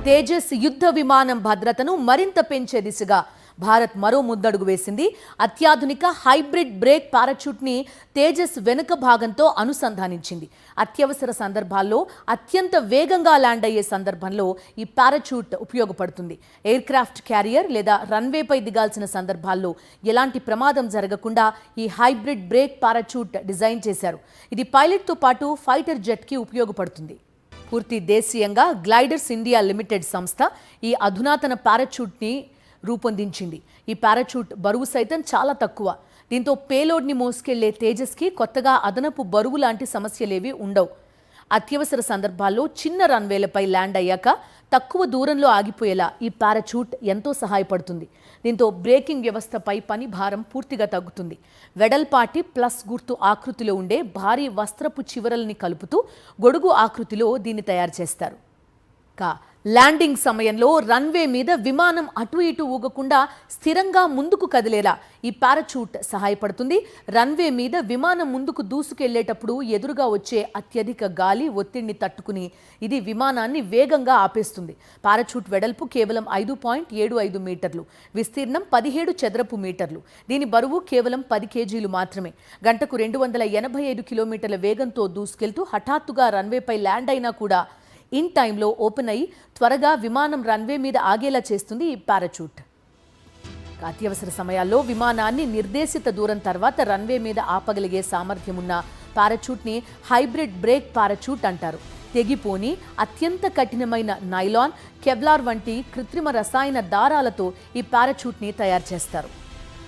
తేజస్ యుద్ధ విమానం భద్రతను మరింత పెంచే దిశగా భారత్ మరో ముద్దడుగు వేసింది. అత్యాధునిక హైబ్రిడ్ బ్రేక్ పారాచూట్ని తేజస్ వెనుక భాగంతో అనుసంధానించింది. అత్యవసర సందర్భాల్లో అత్యంత వేగంగా ల్యాండ్ అయ్యే సందర్భంలో ఈ పారాచూట్ ఉపయోగపడుతుంది. ఎయిర్ క్రాఫ్ట్ క్యారియర్ లేదా రన్వేపై దిగాల్సిన సందర్భాల్లో ఎలాంటి ప్రమాదం జరగకుండా ఈ హైబ్రిడ్ బ్రేక్ పారాచూట్ డిజైన్ చేశారు. ఇది పైలట్తో పాటు ఫైటర్ జెట్కి ఉపయోగపడుతుంది. పూర్తి దేశీయంగా గ్లైడర్స్ ఇండియా లిమిటెడ్ సంస్థ ఈ అధునాతన పారాచూట్ని రూపొందించింది. ఈ పారాచూట్ బరువు సైతం చాలా తక్కువ. దీంతో పేలోడ్ని మోసుకెళ్లే తేజస్కి కొత్తగా అదనపు బరువు లాంటి సమస్యలేవి ఉండవు. అత్యవసర సందర్భాల్లో చిన్న రన్వేలపై ల్యాండ్ అయ్యాక తక్కువ దూరంలో ఆగిపోయేలా ఈ పారాచూట్ ఎంతో సహాయపడుతుంది. దీంతో బ్రేకింగ్ వ్యవస్థపై పని భారం పూర్తిగా తగ్గుతుంది. వెడల్పాటి ప్లస్ గుర్తు ఆకృతిలో ఉండే భారీ వస్త్రపు చివరల్ని కలుపుతూ గొడుగు ఆకృతిలో దీన్ని తయారు చేస్తారు. ల్యాండింగ్ సమయంలో రన్వే మీద విమానం అటు ఇటు ఊగకుండా స్థిరంగా ముందుకు కదిలేలా ఈ పారాచూట్ సహాయపడుతుంది. రన్వే మీద విమానం ముందుకు దూసుకెళ్లేటప్పుడు ఎదురుగా వచ్చే అత్యధిక గాలి ఒత్తిడిని తట్టుకుని ఇది విమానాన్ని వేగంగా ఆపేస్తుంది. పారాచూట్ వెడల్పు కేవలం 5.75 మీటర్లు, విస్తీర్ణం 17 చదరపు మీటర్లు. దీని బరువు కేవలం 10 కేజీలు మాత్రమే. గంటకు 285 కిలోమీటర్ల వేగంతో దూసుకెళ్తూ హఠాత్తుగా రన్వేపై ల్యాండ్ అయినా కూడా ఇన్ టైంలో ఓపెన్ అయి త్వరగా విమానం రన్వే మీద ఆగేలా చేస్తుంది ఈ పారాచూట్. అత్యవసర సమయాల్లో విమానాన్ని నిర్దేశిత దూరం తర్వాత రన్వే మీద ఆపగలిగే సామర్థ్యం ఉన్న పారాచూట్ని హైబ్రిడ్ బ్రేక్ పారాచూట్ అంటారు. తెగిపోని అత్యంత కఠినమైన నైలాన్, కెవ్లార్ వంటి కృత్రిమ రసాయన దారాలతో ఈ పారాచూట్ని తయారు చేస్తారు.